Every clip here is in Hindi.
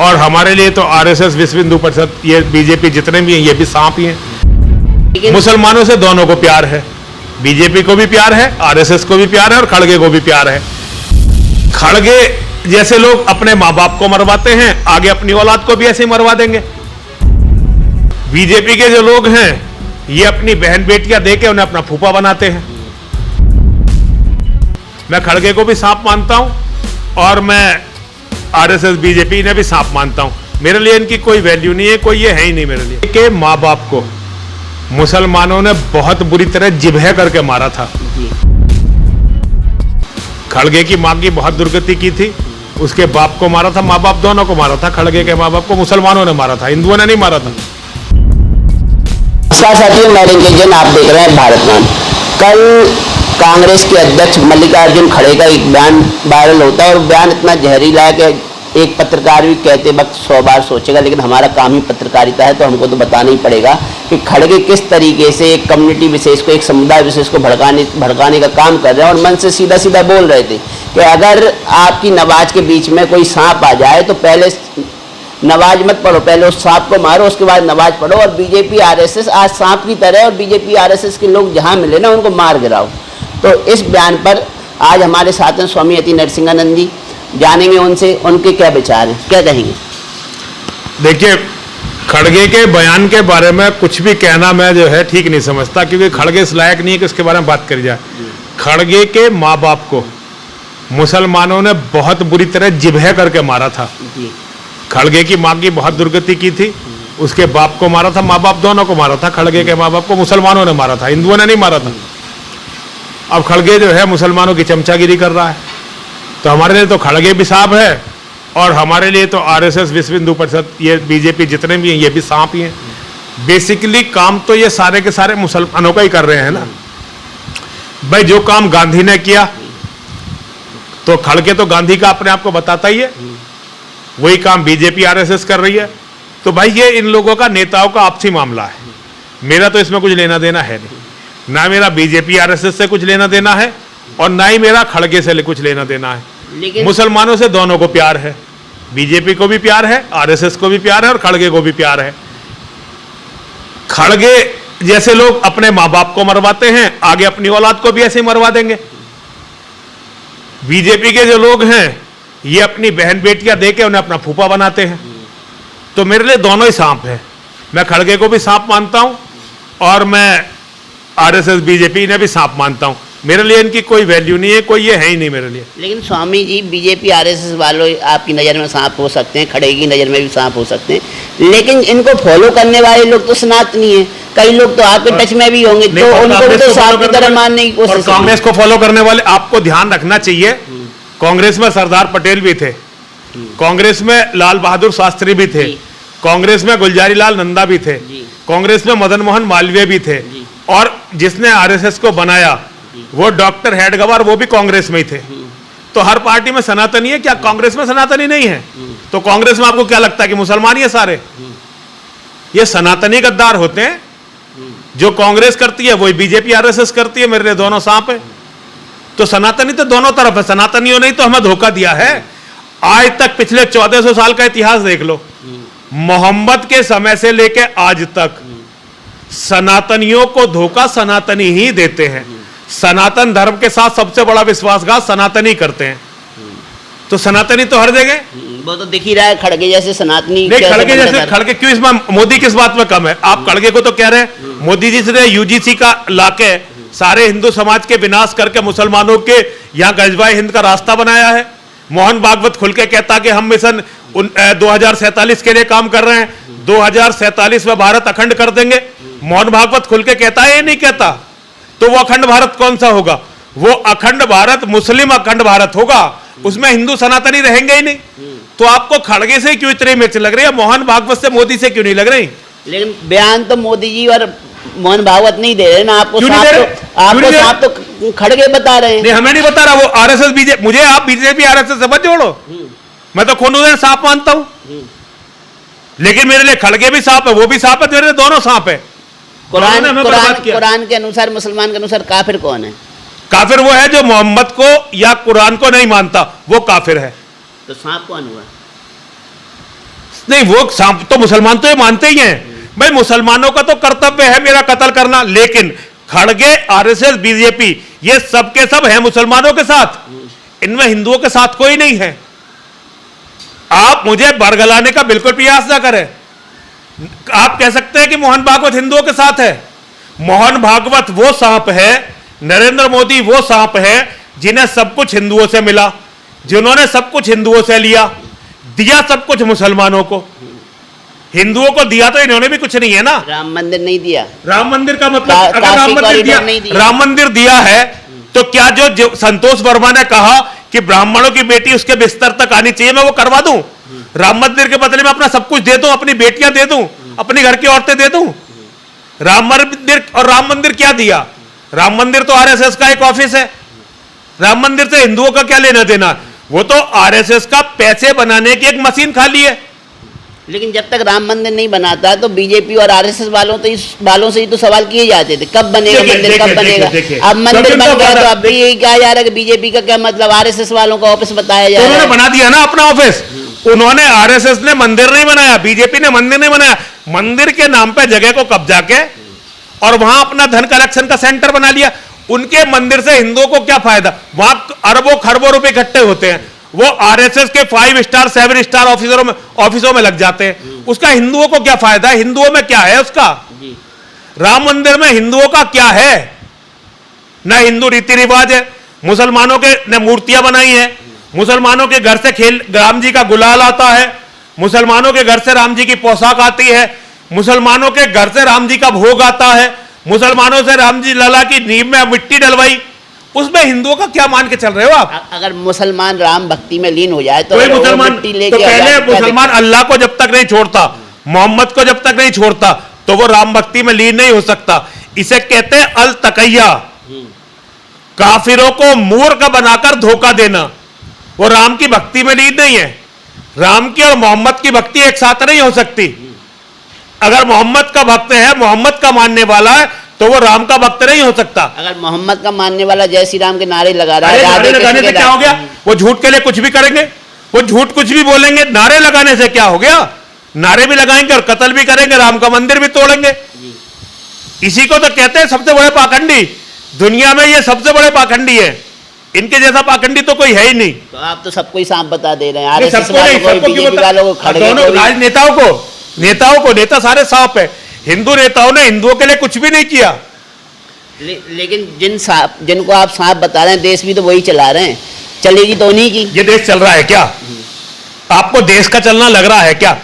और हमारे लिए तो आरएसएस, विश्व हिंदू परिषद, ये बीजेपी जितने भी हैं ये भी सांप ही हैं। मुसलमानों से दोनों को प्यार है, बीजेपी को भी प्यार है, आरएसएस को भी प्यार है और खड़गे को भी प्यार है। खड़गे जैसे लोग अपने माँ बाप को मरवाते हैं, आगे अपनी औलाद को भी ऐसे ही मरवा देंगे। बीजेपी के जो लोग हैं ये अपनी बहन बेटियां देके उन्हें अपना फूफा बनाते हैं। मैं खड़गे को भी सांप मानता हूं और मैं आरएसएस बीजेपी ने भी सांप मानता हूं। मेरे लिए इनकी कोई वैल्यू नहीं है, कोई ये है ही नहीं मेरे लिए। के माँ बाप को मुसलमानों ने बहुत बुरी तरह जिबह करके मारा था। खड़गे की मां की बहुत दुर्गति की थी, उसके बाप को मारा था, माँ बाप दोनों को मारा था। खड़गे के माँ बाप को मुसलमानों ने मारा था, हिंदुओं ने नहीं मारा था। साथियों, मैं रिंकेजन आप देख रहे हैं भारतमान। कल कांग्रेस के अध्यक्ष मल्लिकार्जुन खड़गे का एक बयान वायरल होता है और बयान इतना जहरीला है कि एक पत्रकार भी कहते वक्त 100 बार सोचेगा, लेकिन हमारा काम ही पत्रकारिता है तो हमको तो बताना ही पड़ेगा कि खड़गे किस तरीके से एक कम्युनिटी विशेष को, एक समुदाय विशेष को भड़काने का काम कर रहे हैं। और मन से सीधा सीधा बोल रहे थे कि अगर आपकी नमाज के बीच में कोई सांप आ जाए तो पहले नमाज मत पढ़ो, पहले उस सांप को मारो, उसके बाद नमाज पढ़ो। और बीजेपी आरएसएस आज सांप की तरह, और बीजेपी आरएसएस के लोग जहां मिले ना उनको मार गिराओ। तो इस बयान पर आज हमारे साथ हैं स्वामी यति नरसिंहानंद जी, जानेंगे उनसे उनके क्या विचार हैं, क्या कहेंगे। देखिए, खड़गे के बयान के बारे में कुछ भी कहना मैं जो है ठीक नहीं समझता, क्योंकि खड़गे इस लायक नहीं है कि उसके बारे में बात करी जाए। खड़गे के माँ बाप को मुसलमानों ने बहुत बुरी तरह जिबह करके मारा था। खड़गे की मां की बहुत दुर्गति की थी, उसके बाप को मारा था, माँ बाप दोनों को मारा था। खड़गे के माँ बाप को मुसलमानों ने मारा था, हिंदुओं ने नहीं मारा था। अब खड़गे जो है मुसलमानों की चमचागिरी कर रहा है, तो हमारे लिए तो खड़गे भी सांप है और हमारे लिए तो आरएसएस, विश्व हिंदू परिषद, ये बीजेपी जितने भी हैं ये भी सांप ही हैं। बेसिकली काम तो ये सारे के सारे मुसलमानों का ही कर रहे हैं ना भाई। जो काम गांधी ने किया तो खड़गे तो गांधी का अपने आप को बताता ही है, वही काम बीजेपी आरएसएस कर रही है। तो भाई ये इन लोगों का, नेताओं का आपसी मामला है, मेरा तो इसमें कुछ लेना देना है नहीं। ना मेरा बीजेपी आरएसएस से कुछ लेना देना है और ना ही मेरा खड़गे से कुछ लेना देना है। लेकिन मुसलमानों से दोनों को प्यार है, बीजेपी को भी प्यार है, आरएसएस को भी प्यार है और खड़गे को भी प्यार है। खड़गे जैसे लोग अपने माँ बाप को मरवाते हैं, आगे अपनी औलाद को भी ऐसे ही मरवा देंगे। बीजेपी के जो लोग हैं ये अपनी बहन बेटियां देके उन्हें अपना फूफा बनाते हैं। तो मेरे लिए दोनों ही सांप है। मैं खड़गे को भी सांप मानता हूं और मैं आरएसएस बीजेपी ने भी सांप मानता हूं। मेरे लिए इनकी कोई वैल्यू नहीं है, कोई ये है ही नहीं मेरे लिए। लेकिन स्वामी जी, बीजेपी आरएसएस वालों आपकी नज़र में सांप हो सकते हैं, खड़गे की नज़र में भी सांप हो सकते हैं, लेकिन इनको फॉलो करने वाले लोग तो सनातनी हैं। कई लोग तो आपके टच में भी होंगे, तो उनको भी तो सांप की तरह मानने की कोशिश। कांग्रेस को फॉलो करने वाले, आपको ध्यान रखना चाहिए, कांग्रेस में सरदार पटेल भी थे, कांग्रेस में लाल बहादुर शास्त्री भी थे, कांग्रेस में गुलजारी लाल नंदा भी थे, कांग्रेस में मदन मोहन मालवीय भी थे, और जिसने आरएसएस को बनाया वो डॉक्टर हेडगेवार, वो भी कांग्रेस में ही थे। तो हर पार्टी में सनातनी है, क्या कांग्रेस में सनातनी नहीं है? तो कांग्रेस में आपको क्या लगता है कि मुसलमान ही है सारे? ये सनातनी गद्दार होते हैं। जो कांग्रेस करती है वही बीजेपी आरएसएस करती है। मेरे लिए दोनों सांप है। तो सनातनी तो दोनों तरफ है। सनातनियों ने तो हमें धोखा दिया है। आज तक पिछले 1400 साल का इतिहास देख लो, मोहम्मद के समय से लेकर आज तक सनातनियों को धोखा सनातनी ही देते हैं। सनातन धर्म के साथ सबसे बड़ा विश्वासघात सनातनी करते हैं। तो सनातनी तो हर जगह, वो तो दिख ही रहा है। खड़गे जैसे सनातनी नहीं, खड़गे जैसे खड़गे क्यों? इसमें मोदी किस बात में कम है? आप खड़गे को तो कह रहे हैं मोदी जी से यूजीसी का लाके सारे हिंदू समाज के विनाश करके मुसलमानों के यहाँ गजवाए हिंद का रास्ता बनाया है। मोहन भागवत खुल के कहता कि हम मिशन 2047 के लिए काम कर रहे हैं, 2047 में भारत अखंड कर देंगे। मोहन भागवत खुल के कहता है, ये नहीं कहता। तो वो अखंड भारत कौन सा होगा? वो अखंड भारत मुस्लिम अखंड भारत होगा, उसमें हिंदू सनातनी रहेंगे ही नहीं। तो आपको खड़गे से क्यों इतनी मिर्च लग रही है? मोहन भागवत से, मोदी से क्यों नहीं लग रही? लेकिन बयान तो मोदी जी और मोहन भागवत नहीं दे रहे ना आपको, साफ तो खड़गे बता रहे हैं। नहीं, हमें नहीं बता रहा, वो आरएसएस बीजेपी। मुझे आप बीजेपी आरएसएस से मत जोड़ो, मैं तो खून सांप मानता हूं। लेकिन मेरे लिए खड़गे भी सांप है, वो भी सांप है, मेरे लिए दोनों सांप है। कुरान के अनुसार, मुसलमान के अनुसार काफिर कौन है? काफिर वो है जो मोहम्मद को या कुरान को नहीं मानता, वो काफिर है। तो सांप कौन हुआ? नहीं, वो तो मुसलमान तो ये मानते ही हैं भाई, मुसलमानों का तो कर्तव्य है मेरा कत्ल करना, लेकिन खड़गे, आरएसएस, बीजेपी, ये सब के सब हैं मुसलमानों के साथ, इनमें हिंदुओं के साथ कोई नहीं है। आप मुझे बरगलाने का बिल्कुल प्रयास ना करें। आप कह सकते हैं कि मोहन भागवत हिंदुओं के साथ है। मोहन भागवत वो सांप है, नरेंद्र मोदी वो सांप है जिन्हें सब कुछ हिंदुओं से मिला, जिन्होंने सब कुछ हिंदुओं से लिया, दिया सब कुछ मुसलमानों को। हिंदुओं को दिया तो इन्होंने भी कुछ नहीं है ना। राम मंदिर नहीं दिया। राम मंदिर का मतलब, अगर राम मंदिर दिया है तो क्या जो संतोष वर्मा ने कहा कि ब्राह्मणों की बेटी उसके बिस्तर तक आनी चाहिए, मैं वो करवा दूं? राम मंदिर के बदले में अपना सब कुछ दे दूं, अपनी बेटियां दे दूं, अपनी घर की औरतें दे दूं? राम मंदिर क्या दिया? राम मंदिर तो आरएसएस का एक ऑफिस है। राम मंदिर से हिंदुओं का क्या लेना देना? वो तो आरएसएस का पैसे बनाने की एक मशीन खाली है। लेकिन जब तक राम मंदिर नहीं बनाता तो बीजेपी और आरएसएस वालों से ही तो सवाल किए जाते थे, कब बनेगा मंदिर, कब बनेगा? अब मंदिर बन गया तो अब भी यही कहा जा रहा है कि बीजेपी का क्या मतलब, आरएसएस वालों का ऑफिस बताया जा रहा है। उन्होंने बना दिया ना अपना ऑफिस। उन्होंने, आरएसएस ने मंदिर नहीं बनाया, बीजेपी ने मंदिर नहीं बनाया, मंदिर के नाम पे जगह को कब्जा के और वहां अपना धन कलेक्शन का सेंटर बना लिया। उनके मंदिर से हिंदुओं को क्या फायदा? वहां अरबों खरबों रुपए इकट्ठे होते हैं, वो आरएसएस के 5 स्टार 7 स्टार ऑफिसों में लग जाते हैं। उसका हिंदुओं को क्या फायदा है? हिंदुओं में क्या है उसका? राम मंदिर में हिंदुओं का क्या है? ना हिंदू रीति रिवाज है, मुसलमानों के ने मूर्तियां बनाई है, मुसलमानों के घर से राम जी का गुलाल आता है, मुसलमानों के घर से राम जी की पोशाक आती है, मुसलमानों के घर से राम जी का भोग आता है, मुसलमानों से राम जी लला की नींव में मिट्टी डलवाई। उसमें हिंदुओं का क्या मान के चल रहे हो आप? अगर मुसलमान राम भक्ति में लीन हो जाए तो कोई मुसलमान तो पहले मुसलमान अल्लाह को जब तक नहीं छोड़ता, मोहम्मद को जब तक नहीं छोड़ता, तो वो राम भक्ति में लीन नहीं हो सकता। इसे कहते हैं अल तकैया, काफिरों को मूर्ख बनाकर धोखा देना। वो राम की भक्ति में लीन नहीं है। राम की और मोहम्मद की भक्ति एक साथ नहीं हो सकती। अगर मोहम्मद का भक्त है, मोहम्मद का मानने वाला है, तो वो राम का भक्त नहीं हो सकता। अगर मोहम्मद का मानने वाला जय श्री राम के नारे लगा रहा है, नारे लगाने से क्या हो गया? वो झूठ के लिए कुछ भी करेंगे, वो झूठ कुछ भी बोलेंगे। नारे लगाने से क्या हो गया? नारे भी लगाएंगे और कत्ल भी करेंगे, राम का मंदिर भी तोड़ेंगे। इसी को तो कहते हैं सबसे बड़े पाखंडी। दुनिया में ये सबसे बड़े पाखंडी है, इनके जैसा पाखंडी तो कोई है ही नहीं। तो आप तो सबको ही सांप बता दे रहे हैं, सबको नहीं, बीजेपी वालों को, नेताओं को नेता सारे सांप है। हिंदू नेताओं ने हिंदुओं के लिए कुछ भी नहीं किया। लेकिन जिनको आप सांप बता रहे हैं, देश भी तो वही चला रहे हैं, चलेगी तो उन्हीं की। ये देश चल रहा है क्या? आपको देश का चलना लग रहा है क्या?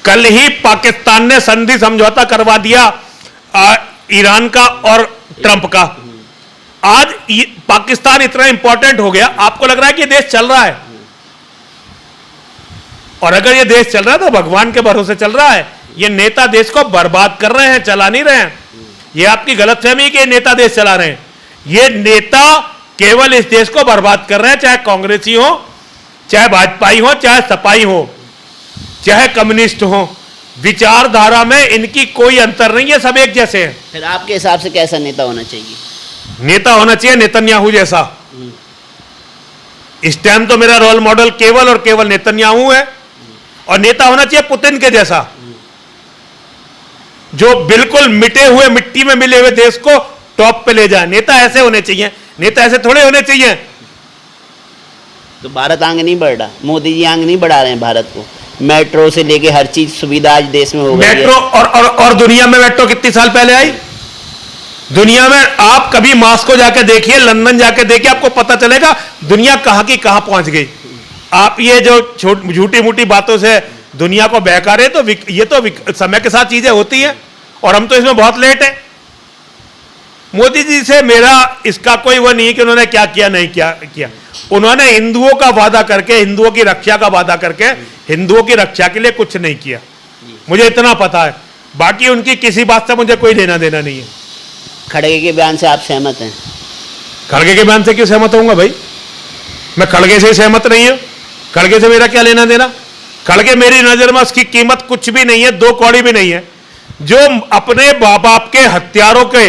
कल ही पाकिस्तान ने संधि समझौता करवा दिया ईरान का और ट्रंप का। आज पाकिस्तान इतना इंपॉर्टेंट हो गया, आपको लग रहा है कि देश चल रहा है? और अगर ये देश चल रहा है तो भगवान के भरोसे चल रहा है। ये नेता देश को बर्बाद कर रहे हैं, चला नहीं रहे हैं। ये आपकी गलतफहमी है कि ये नेता देश चला रहे हैं। ये नेता केवल इस देश को बर्बाद कर रहे हैं, चाहे कांग्रेसी हो, चाहे भाजपाई हो, चाहे सपाई हो, चाहे कम्युनिस्ट हो। विचारधारा में इनकी कोई अंतर नहीं है, सब एक जैसे हैं। फिर आपके हिसाब से कैसा नेता होना चाहिए? नेता होना चाहिए नेतन्याहू जैसा। इस टाइम तो मेरा रोल मॉडल केवल और केवल नेतन्याहू है, और नेता होना चाहिए पुतिन के जैसा, जो बिल्कुल मिटे हुए, मिट्टी में मिले हुए देश को टॉप पे ले जाए। नेता ऐसे होने चाहिए, नेता ऐसे थोड़े होने चाहिए। तो भारत आगे नहीं बढ़ रहा, मोदी जी आगे नहीं बढ़ा रहे हैं भारत को। मेट्रो से लेके हर चीज सुविधा आज देश में हो गई है। मेट्रो और दुनिया में मेट्रो कितनी साल पहले आई? दुनिया में आप कभी मॉस्को जाके देखिए, लंदन जाके देखिए, आपको पता चलेगा दुनिया कहां की कहां पहुंच गई। आप ये जो झूठी मूठी बातों से दुनिया को बहका रहे, तो ये तो समय के साथ चीजें होती हैं, और हम तो इसमें बहुत लेट है। मोदी जी से मेरा इसका कोई वो नहीं कि उन्होंने क्या किया नहीं किया। उन्होंने हिंदुओं का वादा करके, हिंदुओं की रक्षा का वादा करके, हिंदुओं की रक्षा के लिए कुछ नहीं किया। मुझे इतना पता है, बाकी उनकी किसी बात से मुझे कोई लेना देना नहीं है। खड़गे के बयान से आप सहमत हैं? खड़गे के बयान से क्यों सहमत होऊंगा भाई? मैं खड़गे से सहमत नहीं हूं। खड़गे से मेरा क्या लेना देना? खड़गे मेरी नजर में उसकी कीमत कुछ भी नहीं है, 2 कौड़ी भी नहीं है। जो अपने बाप के हत्यारों के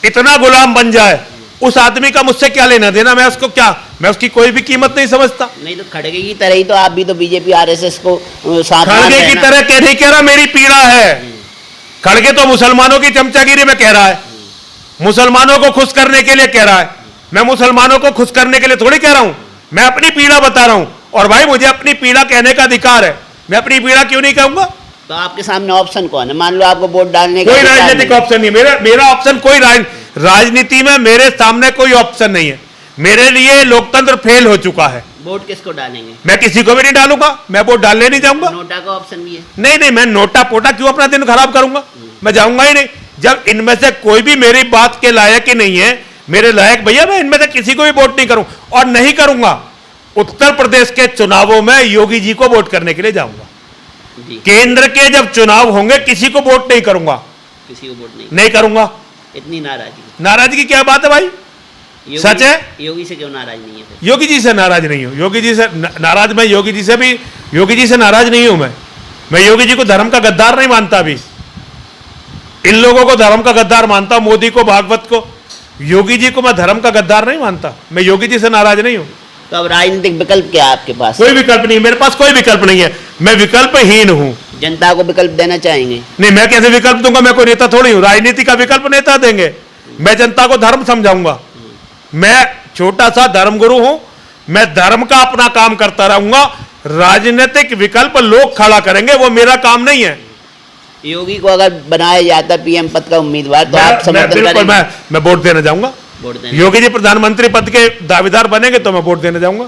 इतना गुलाम बन जाए उस आदमी का मुझसे क्या लेना देना, मैं उसको क्या, मैं उसकी कोई भी कीमत नहीं समझता। नहीं तो खड़गे की तरह ही तो आप भी तो बीजेपी आरएसएस को साथ मान खड़गे रहे की हैं ना। तरह कह नहीं कह रहा, मेरी पीड़ा है। खड़गे तो मुसलमानों की चमचागिरी में कह रहा है, मुसलमानों को खुश करने के लिए कह रहा है। मैं मुसलमानों को खुश करने के लिए थोड़ी कह रहा हूं, मैं अपनी पीड़ा बता रहा हूं। और भाई मुझे अपनी पीड़ा कहने का अधिकार है, मैं अपनी पीड़ा क्यों नहीं कहूंगा। तो आपके सामने ऑप्शन कौन है? मान लो आपको वोट डालने का कोई अधिकार राजनीतिक नहीं। ऑप्शन नहीं, मेरा ऑप्शन कोई राजनीति में मेरे सामने कोई ऑप्शन नहीं है। मेरे लिए लोकतंत्र फेल हो चुका है। वोट किसको डालेंगे? मैं किसी को भी नहीं डालूंगा, मैं वोट डालने नहीं जाऊंगा। नोटा का ऑप्शन भी है। नहीं नहीं, मैं नोटा पोटा क्यों अपना दिन खराब करूंगा, मैं जाऊंगा ही नहीं। जब इनमें से कोई भी मेरी बात के लायक ही नहीं है, मेरे लायक भैया, मैं इनमें से किसी को भी वोट नहीं करूं और नहीं करूंगा। उत्तर प्रदेश के चुनावों में योगी जी को वोट करने के लिए जाऊंगा। जी, केंद्र के जब चुनाव होंगे किसी को वोट नहीं करूंगा, किसी को वोट नहीं। नहीं करूंगा। इतनी नाराजगी? नाराजगी क्या बात है भाई, सच है। योगी से क्यों नाराज नहीं है फिर? योगी जी से नाराज नहीं हूं, योगी जी से नाराज, मैं योगी जी से नाराज नहीं हूं। मैं योगी जी को धर्म का गद्दार नहीं मानता। अभी इन लोगों को धर्म का गद्दार मानता, मोदी को, भागवत को। योगी जी को मैं धर्म का गद्दार नहीं मानता। मैं योगी जी से नाराज नहीं हूं। तो अब राजनीतिक विकल्प क्या है आपके पास? कोई विकल्प नहीं, मेरे पास कोई विकल्प नहीं है, मैं विकल्पहीन हूं। जनता को विकल्प देना चाहेंगे? नहीं, मैं कैसे विकल्प दूंगा, मैं कोई नेता थोड़ी हूं। राजनीति का विकल्प नेता देंगे, मैं जनता को धर्म समझाऊंगा। मैं छोटा सा धर्मगुरु हूं, मैं धर्म का अपना काम करता रहूंगा। राजनीतिक विकल्प लोग खड़ा करेंगे, वो मेरा काम नहीं है। योगी को अगर बनाया जाता पीएम पद का उम्मीदवार तो आप समर्थन बिल्कुल, करेंगे? मैं वोट देने जाऊंगा। वोट देने? योगी जी प्रधानमंत्री पद के दावेदार बनेंगे तो मैं वोट देने जाऊंगा।